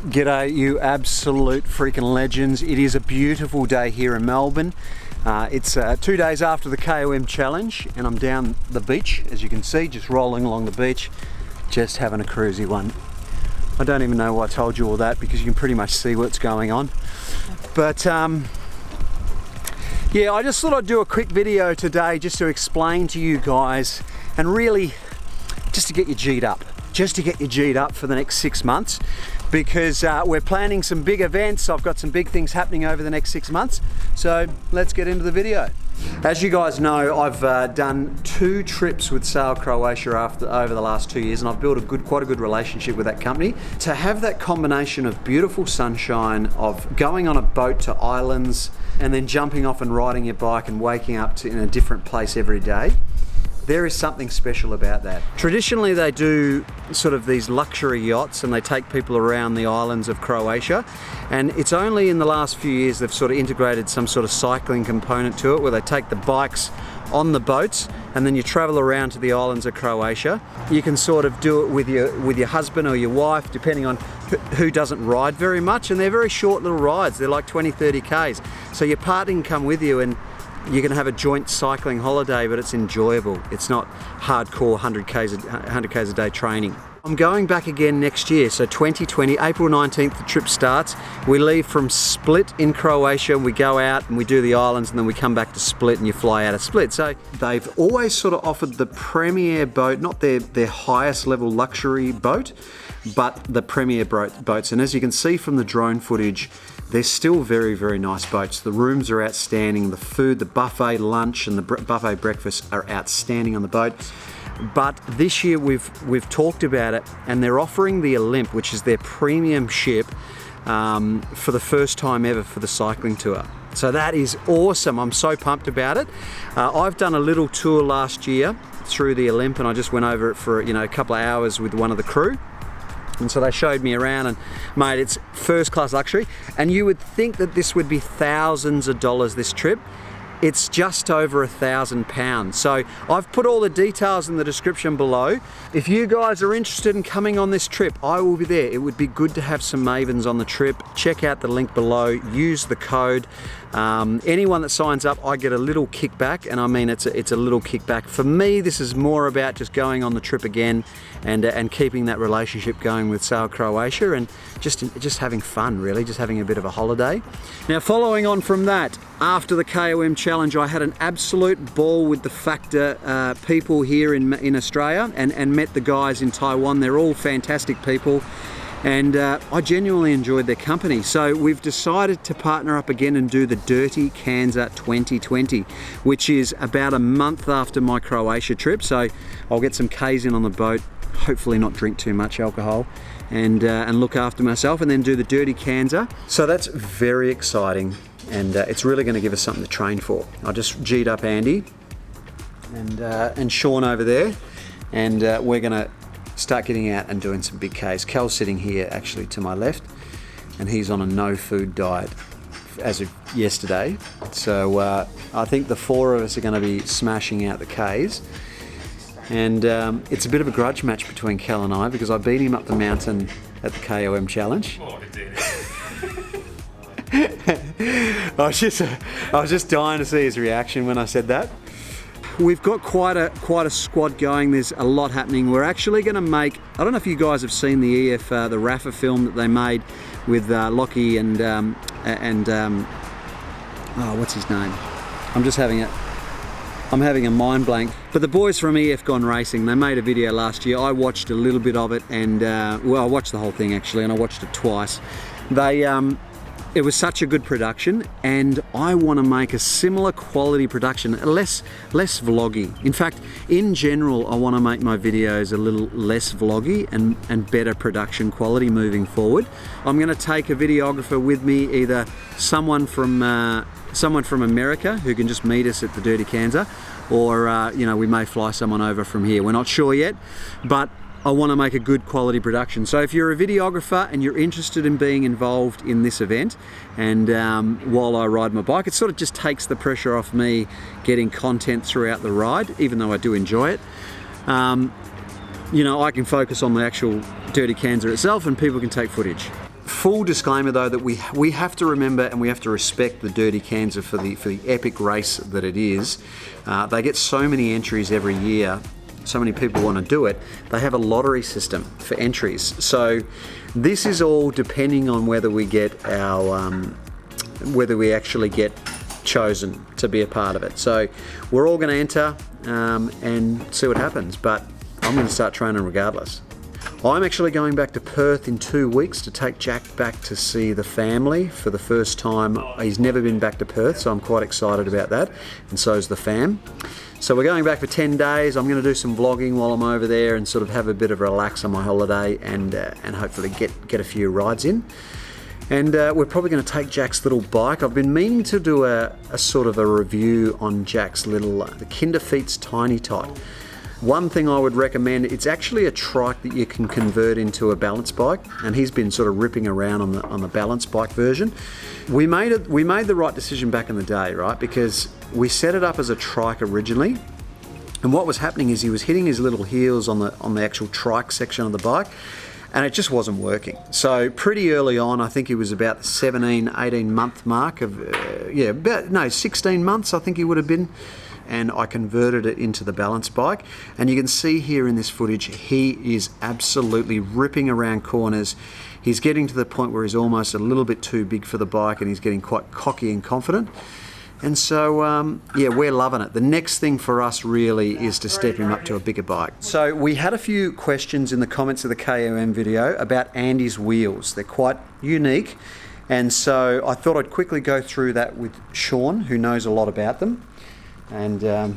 G'day, you absolute freaking legends. It is a beautiful day here in Melbourne. It's 2 days after the KOM challenge and I'm down the beach, as you can see, just rolling along the beach, just having a cruisy one. I don't even know why I told you all that because you can pretty much see what's going on. But yeah, I just thought I'd do a quick video today just to explain to you guys and really just to get you G'd up. Just to get you G'd up for the next 6 months, because we're planning some big events. I've got some big things happening over the next 6 months. So let's get into the video. As you guys know, I've done 2 trips with Sail Croatia over the last 2 years, and I've built quite a good relationship with that company. To have that combination of beautiful sunshine, of going on a boat to islands, and then jumping off and riding your bike and waking up in a different place every day, there is something special about that. Traditionally they do sort of these luxury yachts and they take people around the islands of Croatia, and it's only in the last few years they've sort of integrated some sort of cycling component to it, where they take the bikes on the boats and then you travel around to the islands of Croatia. You can sort of do it with your husband or your wife, depending on who doesn't ride very much, and they're very short little rides. They're like 20-30 Ks. So your partner can come with you and you're going to have a joint cycling holiday, but it's enjoyable. It's not hardcore 100 Ks a day training. I'm going back again next year, so 2020, April 19th, the trip starts. We leave from Split in Croatia, we go out and we do the islands, and then we come back to Split and you fly out of Split. So they've always sort of offered the premier boat, not their highest level luxury boat, but the premier boats. And as you can see from the drone footage, they're still very, very nice boats. The rooms are outstanding. The food, the buffet lunch and the buffet breakfast are outstanding on the boat. But this year we've talked about it, and they're offering the Olimp, which is their premium ship, for the first time ever for the cycling tour. So that is awesome. I'm so pumped about it. I've done a little tour last year through the Olimp, and I just went over it for a couple of hours with one of the crew. And so they showed me around, and mate, it's first class luxury. And you would think that this would be thousands of dollars, this trip. It's just over £1,000. So I've put all the details in the description below. If you guys are interested in coming on this trip, I will be there. It would be good to have some mavens on the trip. Check out the link below, use the code. Anyone that signs up, I get a little kickback, and I mean it's a little kickback. For me, this is more about just going on the trip again and keeping that relationship going with Sail Croatia, and just having fun, really, just having a bit of a holiday. Now, following on from that, after the KOM challenge, I had an absolute ball with the Factor people here in Australia, and met the guys in Taiwan. They're all fantastic people, and I genuinely enjoyed their company. So we've decided to partner up again and do the Dirty Kanza 2020, which is about a month after my Croatia trip. So I'll get some Ks in on the boat, hopefully not drink too much alcohol, and look after myself, and then do the Dirty Kanza. So that's very exciting, and it's really going to give us something to train for. I just G'd up Andy and Sean over there, and we're going to start getting out and doing some big Ks. Cal's sitting here actually to my left, and he's on a no food diet as of yesterday. So I think the 4 of us are going to be smashing out the Ks. And it's a bit of a grudge match between Cal and I, because I beat him up the mountain at the KOM challenge. Oh, I was just dying to see his reaction when I said that. We've got quite a squad going. There's a lot happening. We're actually going to make, I don't know if you guys have seen the EF, the Rafa film that they made with Lockie and oh, what's his name? I'm having a mind blank. But the boys from EF Gone Racing, they made a video last year. I watched a little bit of it, and well, I watched the whole thing actually, and I watched it twice. It was such a good production, and I want to make a similar quality production, less vloggy. In fact, in general, I want to make my videos a little less vloggy and better production quality moving forward. I'm going to take a videographer with me, either someone from America who can just meet us at the Dirty Kanza, or we may fly someone over from here. We're not sure yet, but I want to make a good quality production. So if you're a videographer and you're interested in being involved in this event, and while I ride my bike, it sort of just takes the pressure off me getting content throughout the ride, even though I do enjoy it. I can focus on the actual Dirty Kanza itself, and people can take footage. Full disclaimer though that we have to remember and we have to respect the Dirty Kanza for the epic race that it is. They get so many entries every year, so many people want to do it. They have a lottery system for entries. So this is all depending on whether we get our whether we actually get chosen to be a part of it. So we're all going to enter and see what happens, but I'm going to start training regardless. I'm actually going back to Perth in 2 weeks to take Jack back to see the family for the first time. He's never been back to Perth, so I'm quite excited about that, and so is the fam. So we're going back for 10 days. I'm going to do some vlogging while I'm over there and sort of have a bit of a relax on my holiday and hopefully get a few rides in. And we're probably going to take Jack's little bike. I've been meaning to do a sort of a review on Jack's little, the Kinderfeet's Tiny Tot. One thing I would recommend, it's actually a trike that you can convert into a balance bike, and he's been sort of ripping around on the balance bike version. We made the right decision back in the day, right? Because we set it up as a trike originally, and what was happening is he was hitting his little heels on the actual trike section of the bike, and it just wasn't working. So pretty early on, I think he was about the 17, 18 month mark of, 16 months I think he would have been. And I converted it into the balance bike. And you can see here in this footage, he is absolutely ripping around corners. He's getting to the point where he's almost a little bit too big for the bike and he's getting quite cocky and confident. And so, yeah, we're loving it. The next thing for us really is to step him up to a bigger bike. So we had a few questions in the comments of the KOM video about Andy's wheels. They're quite unique. And so I thought I'd quickly go through that with Sean, who knows a lot about them. And I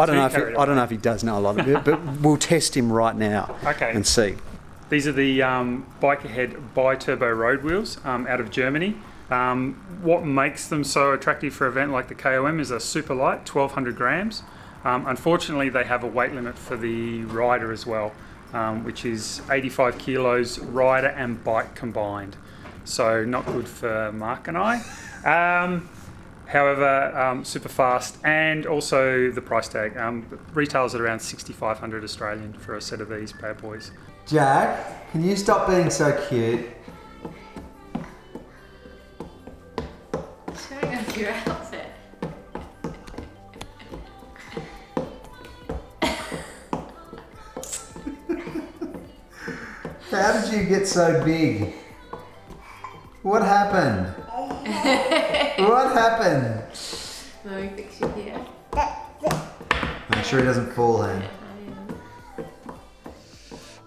don't know if he does know a lot of it, but we'll test him right now and see. These are the Bikerhead bi-turbo road wheels out of Germany. What makes them so attractive for an event like the KOM is they're super light, 1,200 grams. Unfortunately, they have a weight limit for the rider as well, which is 85 kilos rider and bike combined. So not good for Mark and I. However, super fast, and also the price tag. Retails at around 6,500 Australian for a set of these bad boys. Jack, can you stop being so cute? Showing us your outfit. How did you get so big? What happened? What happened? Let me fix you here. Make sure he doesn't fall in.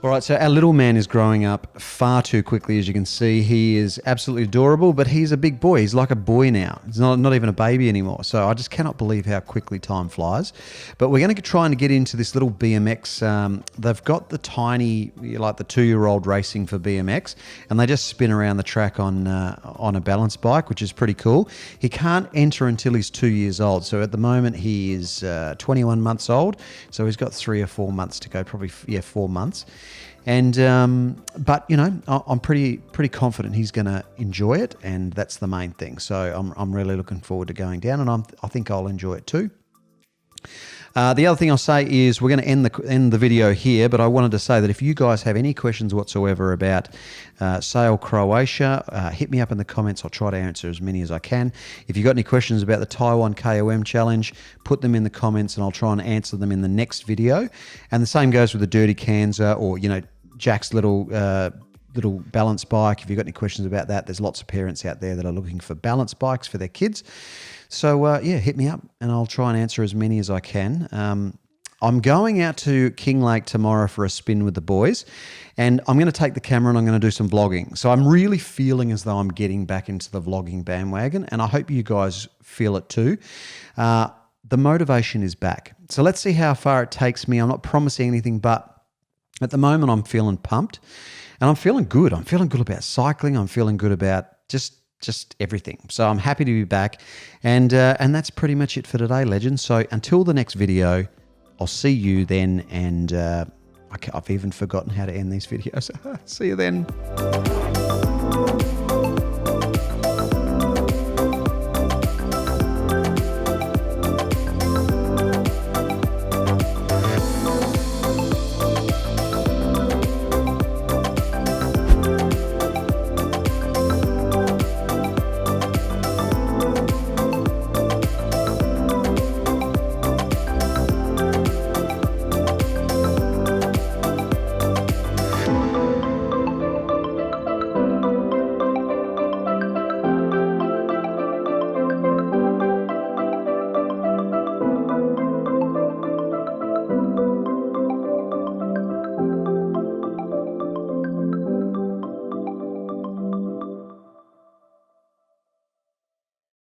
All right, so our little man is growing up far too quickly, as you can see. He is absolutely adorable, but he's a big boy. He's like a boy now. He's not even a baby anymore. So I just cannot believe how quickly time flies. But we're going to try and get into this little BMX. They've got the tiny, like the 2-year-old racing for BMX, and they just spin around the track on a balance bike, which is pretty cool. He can't enter until he's 2 years old. So at the moment he is 21 months old. So he's got 3 or 4 months to go, probably 4 months. And but you know, I'm pretty confident he's going to enjoy it, and that's the main thing. So I'm really looking forward to going down, and I think I'll enjoy it too. The other thing I'll say is we're going to end the video here, but I wanted to say that if you guys have any questions whatsoever about Sail Croatia, hit me up in the comments. I'll try to answer as many as I can. If you've got any questions about the Taiwan KOM challenge, put them in the comments and I'll try and answer them in the next video. And the same goes with the Dirty Kanza, or Jack's little balance bike. If you've got any questions about that, there's lots of parents out there that are looking for balance bikes for their kids. So yeah, hit me up and I'll try and answer as many as I can. I'm going out to King Lake tomorrow for a spin with the boys, and I'm going to take the camera and I'm going to do some vlogging. So I'm really feeling as though I'm getting back into the vlogging bandwagon, and I hope you guys feel it too. The motivation is back. So let's see how far it takes me. I'm not promising anything, but at the moment I'm feeling pumped and I'm feeling good. I'm feeling good about cycling. I'm feeling good about just everything. So I'm happy to be back, and that's pretty much it for today, legends. So until the next video, I'll see you then, and I've even forgotten how to end these videos. See you then.